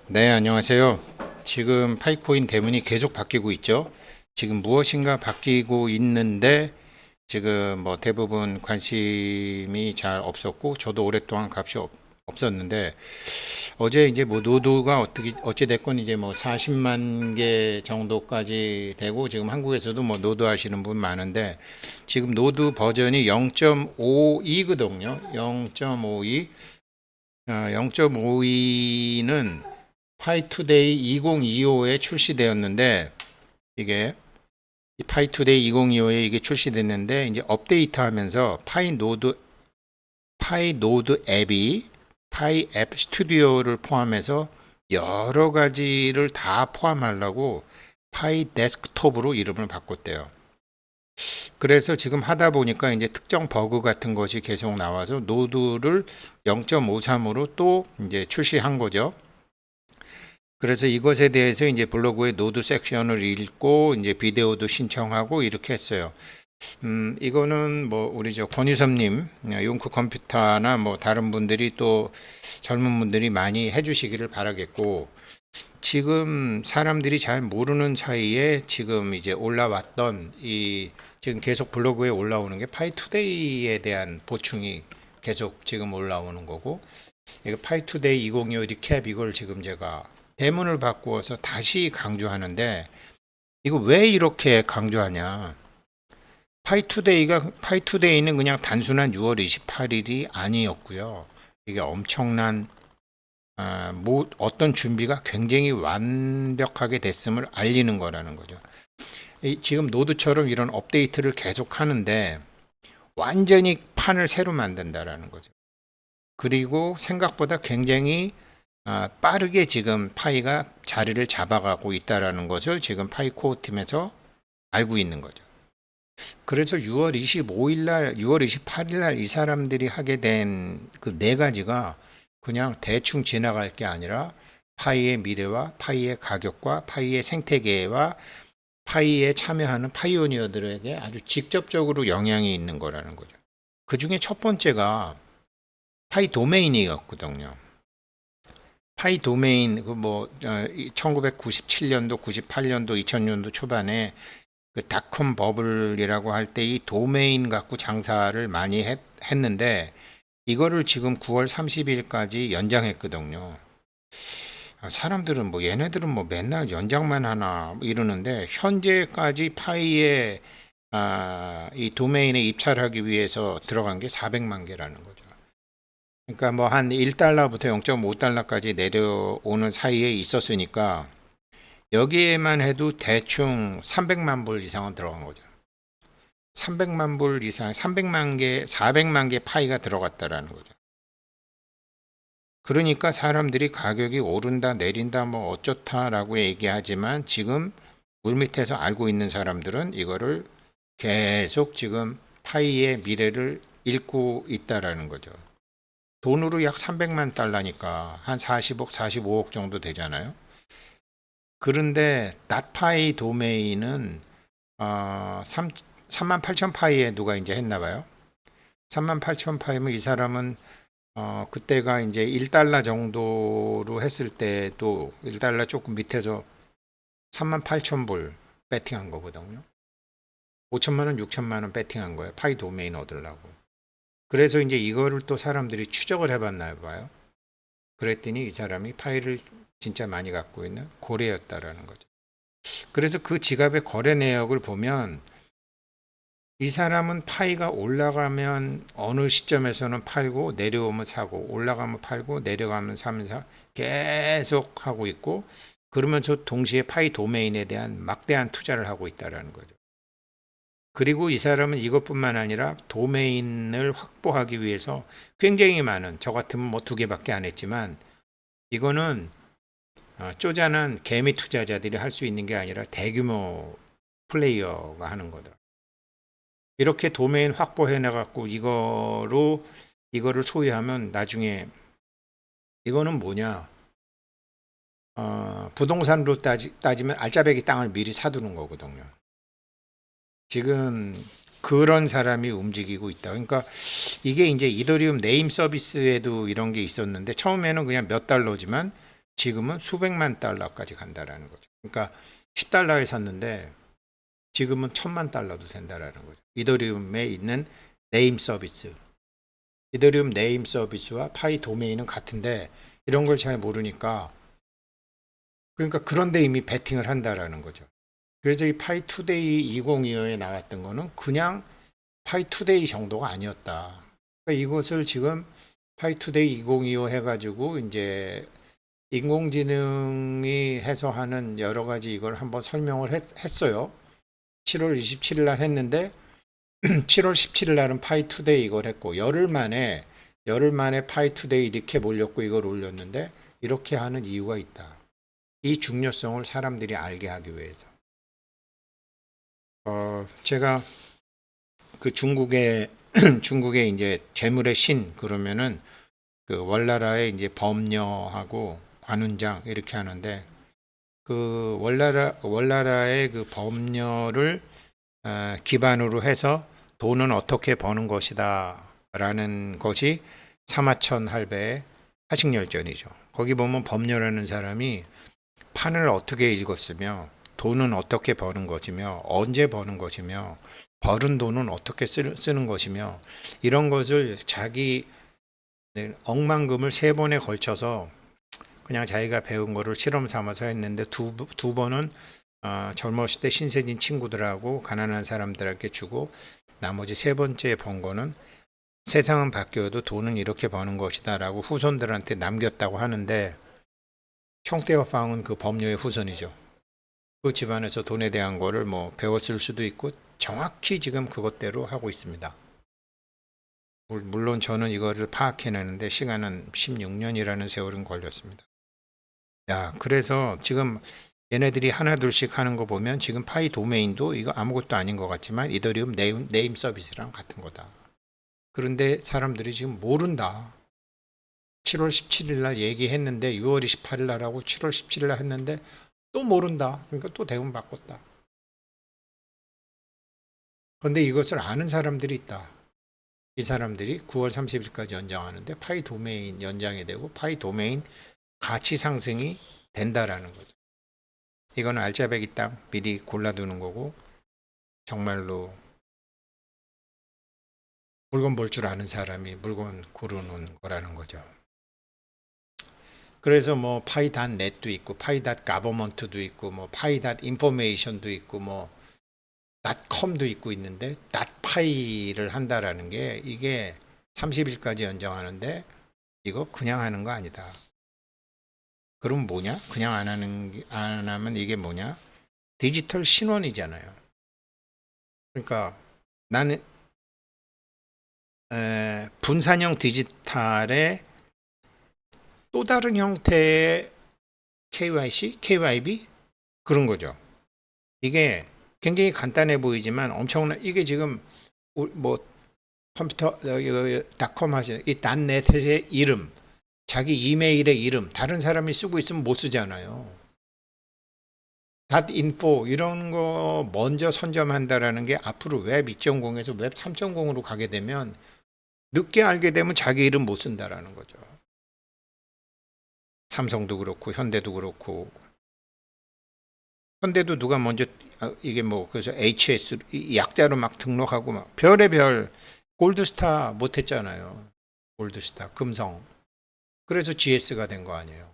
네, 안녕하세요. 지금 파이코인 대문이 계속 바뀌고 있죠. 지금 무엇인가 바뀌고 있는데 지금 뭐 대부분 관심이 잘 없었고 저도 오랫동안 값이 없었는데 어제 이제 뭐 노드가 어찌 됐건 이제 뭐 40만 개 정도까지 되고 지금 한국에서도 뭐 노드 하시는 분 많은데 지금 노드 버전이 0.52거든요. 0.52. 0.52는 파이투데이 2025에 출시되었는데 이게 파이투데이 2025에 이게 출시됐는데 이제 업데이트하면서 파이노드 앱이 파이 앱 스튜디오를 포함해서 여러 가지를 다 포함하려고 파이 데스크톱으로 이름을 바꿨대요. 그래서 지금 하다 보니까 이제 특정 버그 같은 것이 계속 나와서 노드를 0.53으로 또 이제 출시한 거죠. 그래서 이것에 대해서 이제 블로그에 노드 섹션을 읽고 이제 비디오도 신청하고 이렇게 했어요. 이거는 뭐 우리 저 권유섭님, 용크 컴퓨터나 뭐 다른 분들이 또 젊은 분들이 많이 해주시기를 바라겠고, 지금 사람들이 잘 모르는 사이에 지금 이제 올라왔던 이 지금 계속 블로그에 올라오는 게 파이투데이에 대한 보충이 계속 지금 올라오는 거고, 이거 파이투데이 2025 리캡 이걸 지금 제가 대문을 바꾸어서 다시 강조하는데 이거 왜 이렇게 강조하냐? 파이투데이는 그냥 단순한 6월 28일이 아니었고요. 이게 엄청난 뭐 어떤 준비가 굉장히 완벽하게 됐음을 알리는 거라는 거죠. 지금 노드처럼 이런 업데이트를 계속 하는데 완전히 판을 새로 만든다라는 거죠. 그리고 생각보다 굉장히 빠르게 지금 파이가 자리를 잡아가고 있다라는 것을 지금 파이코어 팀에서 알고 있는 거죠. 그래서 6월 25일 날, 6월 28일 날 이 사람들이 하게 된 그 네 가지가 그냥 대충 지나갈 게 아니라 파이의 미래와 파이의 가격과 파이의 생태계와 파이에 참여하는 파이오니어들에게 아주 직접적으로 영향이 있는 거라는 거죠. 그 중에 첫 번째가 파이 도메인이었거든요. 파이 도메인 그뭐 1997년도, 98년도, 2000년도 초반에 그 닷컴 버블이라고 할 때 이 도메인 갖고 장사를 많이 했는데 이거를 지금 9월 30일까지 연장했거든요. 사람들은 뭐 얘네들은 뭐 맨날 연장만 하나 이러는데 현재까지 파이에 이 도메인에 입찰하기 위해서 들어간 게 400만 개라는 거죠. 그러니까 뭐 한 1달러부터 0.5달러까지 내려오는 사이에 있었으니까 여기에만 해도 대충 300만 불 이상은 들어간 거죠. 300만 불 이상, 300만 개, 400만 개 파이가 들어갔다라는 거죠. 그러니까 사람들이 가격이 오른다, 내린다, 뭐 어쩌다라고 얘기하지만 지금 물밑에서 알고 있는 사람들은 이거를 계속 지금 파이의 미래를 읽고 있다라는 거죠. 돈으로 약 300만 달러니까 한 40억, 45억 정도 되잖아요. 그런데 닷파이 도메인은 3만 8천 파이에 누가 이제 했나 봐요. 3만 8천 파이면 이 사람은 그때가 이제 1달러 정도로 했을 때도 1달러 조금 밑에서 3만 8천 불 배팅한 거거든요. 5천만 원, 6천만 원 배팅한 거예요. 파이 도메인 얻으려고. 그래서 이제 이거를 또 사람들이 추적을 해봤나 봐요. 그랬더니 이 사람이 파이를 진짜 많이 갖고 있는 고래였다라는 거죠. 그래서 그 지갑의 거래 내역을 보면 이 사람은 파이가 올라가면 어느 시점에서는 팔고 내려오면 사고 올라가면 팔고 내려가면 사면서 계속 하고 있고 그러면서 동시에 파이 도메인에 대한 막대한 투자를 하고 있다는 거죠. 그리고 이 사람은 이것뿐만 아니라 도메인을 확보하기 위해서 굉장히 많은 저 같으면 뭐 2개밖에 안 했지만 이거는 쪼잔한 개미 투자자들이 할 수 있는 게 아니라 대규모 플레이어가 하는 거더라. 이렇게 도메인 확보해 나갖고 이거를 소유하면 나중에 이거는 뭐냐? 부동산으로 따지면 알짜배기 땅을 미리 사두는 거거든요. 지금 그런 사람이 움직이고 있다. 그러니까 이게 이제 이더리움 네임 서비스에도 이런 게 있었는데 처음에는 그냥 몇 달러지만 지금은 수백만 달러까지 간다라는 거죠. 그러니까 10달러에 샀는데 지금은 1000만 달러도 된다라는 거죠. 이더리움에 있는 네임 서비스. 이더리움 네임 서비스와 파이 도메인은 같은데 이런 걸 잘 모르니까 그러니까 그런데 이미 베팅을 한다라는 거죠. 그래서 이 파이 투데이 2025에 나왔던 거는 그냥 파이 투데이 정도가 아니었다. 그러니까 이것을 지금 파이 투데이 2025 해가지고 이제 인공지능이 해서 하는 여러 가지 이걸 한번 설명을 했어요. 7월 27일 날 했는데 7월 17일 날은 파이 투데이 이걸 했고 열흘 만에 파이 투데이 이렇게 몰렸고 이걸 올렸는데 이렇게 하는 이유가 있다. 이 중요성을 사람들이 알게 하기 위해서. 제가 그 중국의 중국의 이제 재물의 신 그러면은 그 월나라의 이제 범녀하고 관운장 이렇게 하는데 그 월나라의 그 범녀를 기반으로 해서 돈은 어떻게 버는 것이다 라는 것이 사마천 할배의 화식열전이죠. 거기 보면 범녀라는 사람이 판을 어떻게 읽었으며 돈은 어떻게 버는 것이며 언제 버는 것이며 벌은 돈은 어떻게 쓰는 것이며 이런 것을 자기 억만금을 3번에 걸쳐서 그냥 자기가 배운 거를 실험 삼아서 했는데 두 번은 젊었을 때 신세진 친구들하고 가난한 사람들에게 주고 나머지 3번째 번 거는 세상은 바뀌어도 돈은 이렇게 버는 것이다 라고 후손들한테 남겼다고 하는데 청태화팡은 그 범녀의 후손이죠. 그 집안에서 돈에 대한 거를 뭐 배웠을 수도 있고 정확히 지금 그것대로 하고 있습니다. 물론 저는 이거를 파악해내는데 시간은 16년이라는 세월은 걸렸습니다. 야, 그래서 지금 얘네들이 하나둘씩 하는 거 보면 지금 파이 도메인도 이거 아무것도 아닌 것 같지만 이더리움 네임 서비스랑 같은 거다. 그런데 사람들이 지금 모른다. 7월 17일 날 얘기했는데 6월 28일 날 하고 7월 17일 날 했는데 또 모른다. 그러니까 또 대응 바꿨다. 그런데 이것을 아는 사람들이 있다. 이 사람들이 9월 30일까지 연장하는데 파이 도메인 연장이 되고 파이 도메인 가치 상승이 된다라는 거죠. 이건 알짜배기 땅 미리 골라두는 거고 정말로 물건 볼 줄 아는 사람이 물건 고르는 거라는 거죠. 그래서 뭐 파이닷 넷도 있고 파이닷 가버먼트도 있고 뭐 파이닷 인포메이션도 있고 뭐 닷컴도 있고 있는데 닷파이를 한다라는 게 이게 30일까지 연장하는데 이거 그냥 하는 거 아니다. 그럼 뭐냐? 그냥 안 하면 이게 뭐냐? 디지털 신원이잖아요. 그러니까 나는 분산형 디지털의 또 다른 형태의 KYC, KYB 그런 거죠. 이게 굉장히 간단해 보이지만 엄청난 이게 지금 뭐 컴퓨터 닷컴 하시는 이 닷넷의 이름, 자기 이메일의 이름 다른 사람이 쓰고 있으면 못 쓰잖아요. 닷인포 이런 거 먼저 선점한다라는 게 앞으로 웹 2.0에서 웹 3.0으로 가게 되면 늦게 알게 되면 자기 이름 못 쓴다라는 거죠. 삼성도 그렇고 현대도 그렇고 현대도 누가 먼저 이게 뭐 그래서 HS 약자로 막 등록하고 막 별의별 골드스타 못했잖아요. 골드스타 금성 그래서 GS가 된 거 아니에요.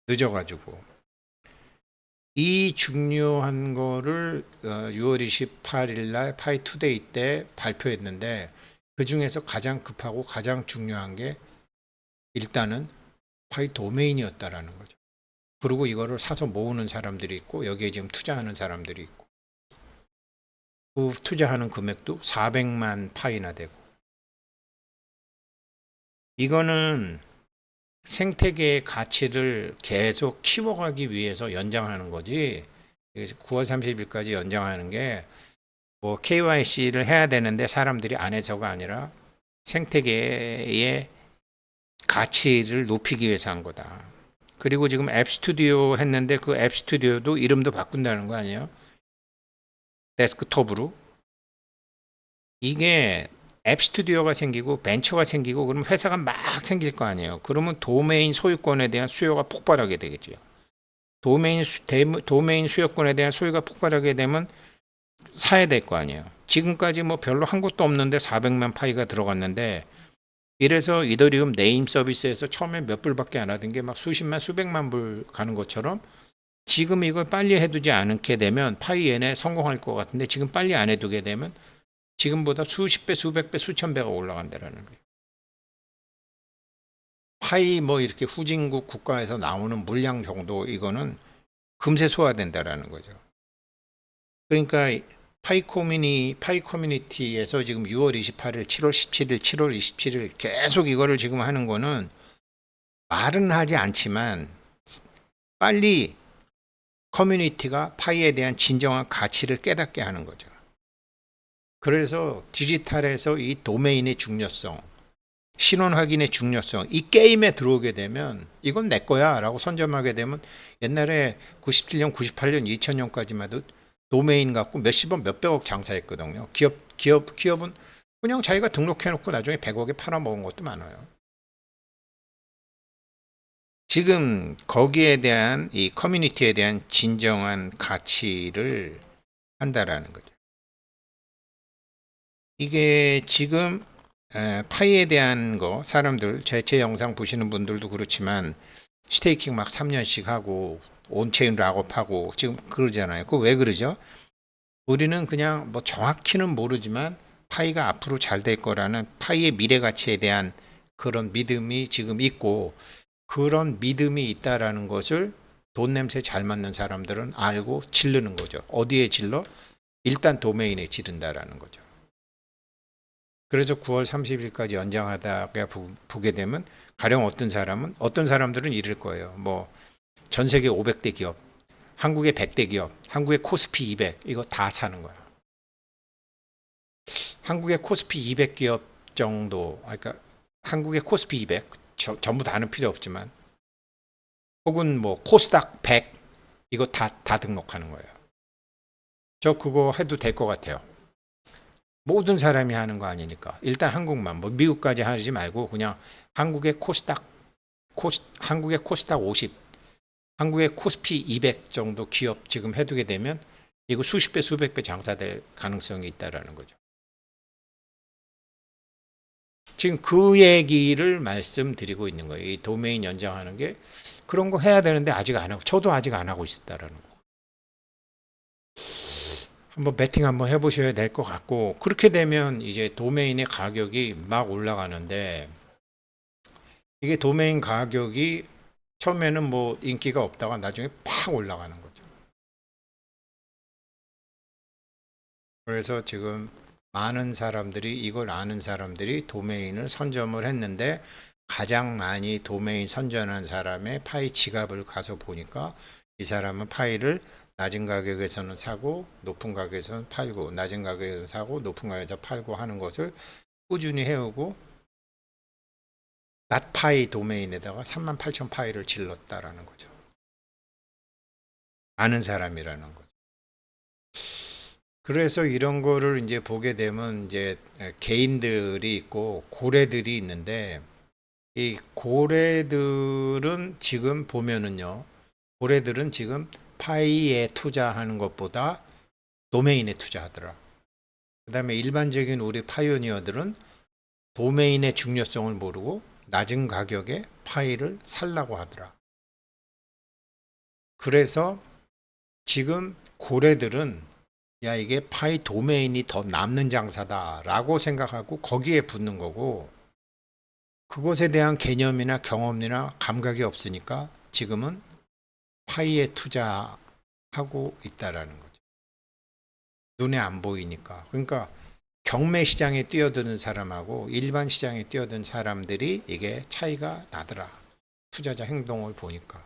늦어가지고 이 중요한 거를 6월 28일 날 파이투데이 때 발표했는데 그 중에서 가장 급하고 가장 중요한 게 일단은 파이 도메인이었다라는 거죠. 그리고 이거를 사서 모으는 사람들이 있고 여기에 지금 투자하는 사람들이 있고 그 투자하는 금액도 400만 파이나 되고 이거는 생태계의 가치를 계속 키워가기 위해서 연장하는 거지 9월 30일까지 연장하는 게 뭐 KYC를 해야 되는데 사람들이 안 해서가 아니라 생태계의 가치를 높이기 위해서 한 거다. 그리고 지금 앱 스튜디오 했는데 그 앱 스튜디오도 이름도 바꾼다는 거 아니에요? 데스크톱으로. 이게 앱 스튜디오가 생기고 벤처가 생기고 그러면 회사가 막 생길 거 아니에요. 그러면 도메인 소유권에 대한 수요가 폭발하게 되겠죠. 도메인 수요권에 대한 소유가 폭발하게 되면 사야 될 거 아니에요. 지금까지 뭐 별로 한 것도 없는데 400만 파이가 들어갔는데, 이래서 이더리움 네임 서비스에서 처음에 몇 불밖에 안 하던 게 막 수십만 수백만 불 가는 것처럼, 지금 이걸 빨리 해두지 않게 되면 파이 얘네 성공할 것 같은데, 지금 빨리 안 해두게 되면 지금보다 수십 배, 수백 배, 수천 배가 올라간다라는 거예요. 파이 뭐 이렇게 후진국 국가에서 나오는 물량 정도, 이거는 금세 소화된다라는 거죠. 그러니까 파이 커뮤니티에서 지금 6월 28일, 7월 17일, 7월 27일 계속 이거를 지금 하는 거는, 말은 하지 않지만 빨리 커뮤니티가 파이에 대한 진정한 가치를 깨닫게 하는 거죠. 그래서 디지털에서 이 도메인의 중요성, 신원 확인의 중요성, 이 게임에 들어오게 되면 이건 내 거야 라고 선점하게 되면, 옛날에 97년, 98년, 2000년까지만 해도 도메인 갖고 몇십억, 몇백억 장사했거든요. 기업은 그냥 자기가 등록해놓고 나중에 100억에 팔아먹은 것도 많아요. 지금 거기에 대한, 이 커뮤니티에 대한 진정한 가치를 한다라는 거죠. 이게 지금 파이에 대한 거, 사람들 제 영상 보시는 분들도 그렇지만 스테이킹 막 3년씩 하고 온체인 락업하고 지금 그러잖아요. 그거 왜 그러죠? 우리는 그냥 뭐 정확히는 모르지만 파이가 앞으로 잘 될 거라는 파이의 미래 가치에 대한 그런 믿음이 지금 있고, 그런 믿음이 있다라는 것을 돈 냄새 잘 맡는 사람들은 알고 지르는 거죠. 어디에 질러? 일단 도메인에 지른다라는 거죠. 그래서 9월 30일까지 연장하다가 보게 되면, 가령 어떤 사람들은 이럴 거예요. 뭐 전 세계 500대 기업, 한국의 100대 기업, 한국의 코스피 200, 이거 다 사는 거야. 한국의 코스피 200 기업 정도, 그러니까 한국의 코스피 200 전부 다는 필요 없지만, 혹은 뭐 코스닥 100, 이거 다 등록하는 거예요. 저 그거 해도 될 것 같아요. 모든 사람이 하는 거 아니니까. 일단 한국만, 뭐 미국까지 하지 말고 그냥 한국의 한국의 코스닥 50, 한국의 코스피 200 정도 기업 지금 해두게 되면 이거 수십 배, 수백 배 장사될 가능성이 있다라는 거죠. 지금 그 얘기를 말씀드리고 있는 거예요. 이 도메인 연장하는 게, 그런 거 해야 되는데 아직 안 하고, 저도 아직 안 하고 있다라는 거. 한번 배팅 한번 해보셔야 될 것 같고, 그렇게 되면 이제 도메인의 가격이 막 올라가는데, 이게 도메인 가격이 처음에는 뭐 인기가 없다가 나중에 팍 올라가는 거죠. 그래서 지금 많은 사람들이, 이걸 아는 사람들이 도메인을 선점을 했는데, 가장 많이 도메인 선전한 사람의 파이 지갑을 가서 보니까, 이 사람은 파이를 낮은 가격에서는 사고 높은 가격에서는 팔고, 낮은 가격에서 사고 높은 가격에서 팔고 하는 것을 꾸준히 해오고, 낫파이 도메인에다가 38,000 파이를 질렀다라는 거죠. 아는 사람이라는 거죠. 그래서 이런 거를 이제 보게 되면, 이제 개인들이 있고 고래들이 있는데, 이 고래들은 지금 보면은요, 고래들은 지금 파이에 투자하는 것보다 도메인에 투자하더라. 그 다음에 일반적인 우리 파이오니어들은 도메인의 중요성을 모르고 낮은 가격에 파이를 살라고 하더라. 그래서 지금 고래들은, 야, 이게 파이 도메인이 더 남는 장사다라고 생각하고 거기에 붙는 거고, 그것에 대한 개념이나 경험이나 감각이 없으니까 지금은 파이에 투자하고 있다라는 거죠. 눈에 안 보이니까. 그러니까 경매 시장에 뛰어드는 사람하고 일반 시장에 뛰어든 사람들이 이게 차이가 나더라. 투자자 행동을 보니까.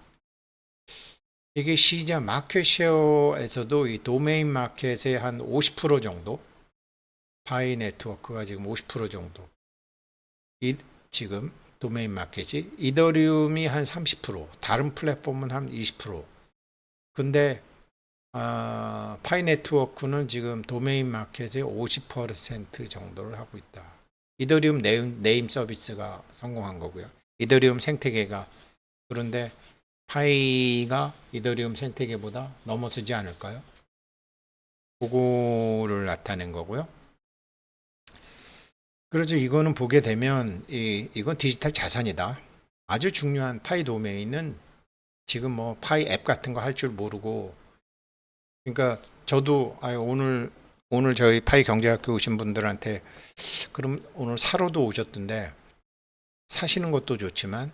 이게 시장 마켓 쉐어에서도 이 도메인 마켓의 한 50% 정도, 파이 네트워크가 지금 50% 정도, 지금 도메인 마켓이, 이더리움이 한 30%, 다른 플랫폼은 한 20%. 근데 파이 네트워크는 지금 도메인 마켓의 50% 정도를 하고 있다. 이더리움 네임 서비스가 성공한 거고요. 이더리움 생태계가. 그런데 파이가 이더리움 생태계보다 넘어서지 않을까요? 그거를 나타낸 거고요. 그렇죠. 이거는 보게 되면 이건 디지털 자산이다. 아주 중요한 파이 도메인은 지금 뭐 파이 앱 같은 거 할 줄 모르고, 그러니까 저도 오늘 저희 파이 경제학교 오신 분들한테 그럼 오늘 사러도 오셨던데 사시는 것도 좋지만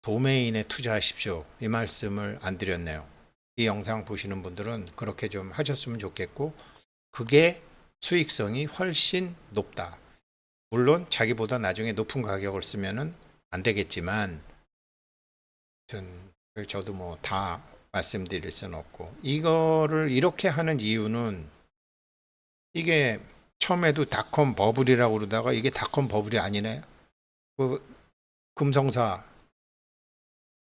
도메인에 투자하십시오. 이 말씀을 안 드렸네요. 이 영상 보시는 분들은 그렇게 좀 하셨으면 좋겠고, 그게 수익성이 훨씬 높다. 물론 자기보다 나중에 높은 가격을 쓰면은 안 되겠지만, 저도 뭐 다 말씀드릴 수는 없고, 이거를 이렇게 하는 이유는 이게 처음에도 닷컴 버블이라고 그러다가 이게 닷컴 버블이 아니네. 그 금성사,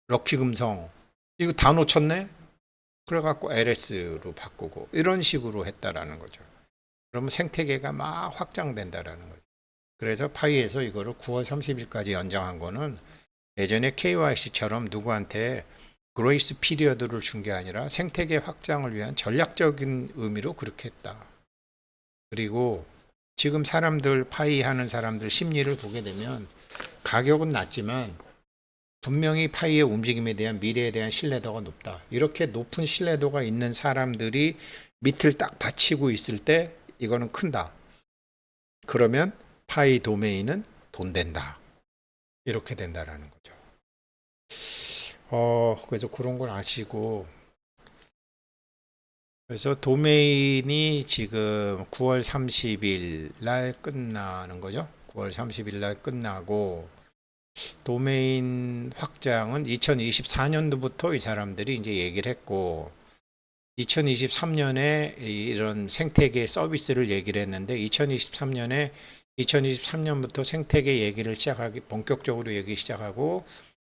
럭키금성 이거 다 놓쳤네. 그래갖고 LS로 바꾸고 이런 식으로 했다라는 거죠. 그러면 생태계가 막 확장된다라는 거죠. 그래서 파이에서 이거를 9월 30일까지 연장한 거는 예전에 KYC처럼 누구한테 그레이스 피리어드를 준 게 아니라 생태계 확장을 위한 전략적인 의미로 그렇게 했다. 그리고 지금 사람들 파이 하는 사람들 심리를 보게 되면 가격은 낮지만 분명히 파이의 움직임에 대한 미래에 대한 신뢰도가 높다. 이렇게 높은 신뢰도가 있는 사람들이 밑을 딱 받치고 있을 때 이거는 큰다. 그러면 파이 도메인은 돈 된다. 이렇게 된다라는 거죠. 그래서 그런 걸 아시고, 그래서 도메인이 지금 9월 30일 날 끝나는 거죠. 9월 30일 날 끝나고, 도메인 확장은 2024년도부터 이 사람들이 이제 얘기를 했고, 2023년에 이런 생태계 서비스를 얘기를 했는데, 2023년부터 생태계 얘기를 본격적으로 얘기 시작하고,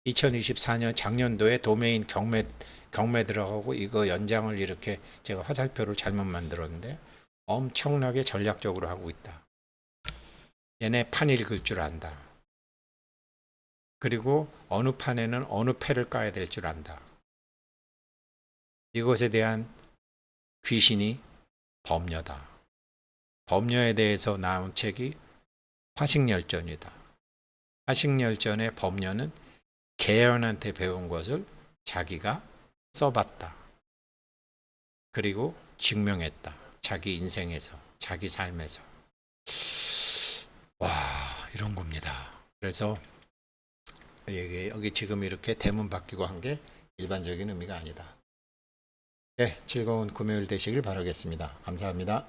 2024년 작년도에 도메인 경매 들어가고 이거 연장을 이렇게 제가 화살표를 잘못 만들었는데 엄청나게 전략적으로 하고 있다. 얘네 판 읽을 줄 안다. 그리고 어느 판에는 어느 패를 까야 될 줄 안다. 이것에 대한 귀신이 범녀다. 범녀에 대해서 나온 책이 화식열전이다. 화식열전의 범녀는 계연한테 배운 것을 자기가 써봤다. 그리고 증명했다. 자기 인생에서, 자기 삶에서. 와, 이런 겁니다. 그래서 여기 지금 이렇게 대문 바뀌고 한 게 일반적인 의미가 아니다. 네, 즐거운 금요일 되시길 바라겠습니다. 감사합니다.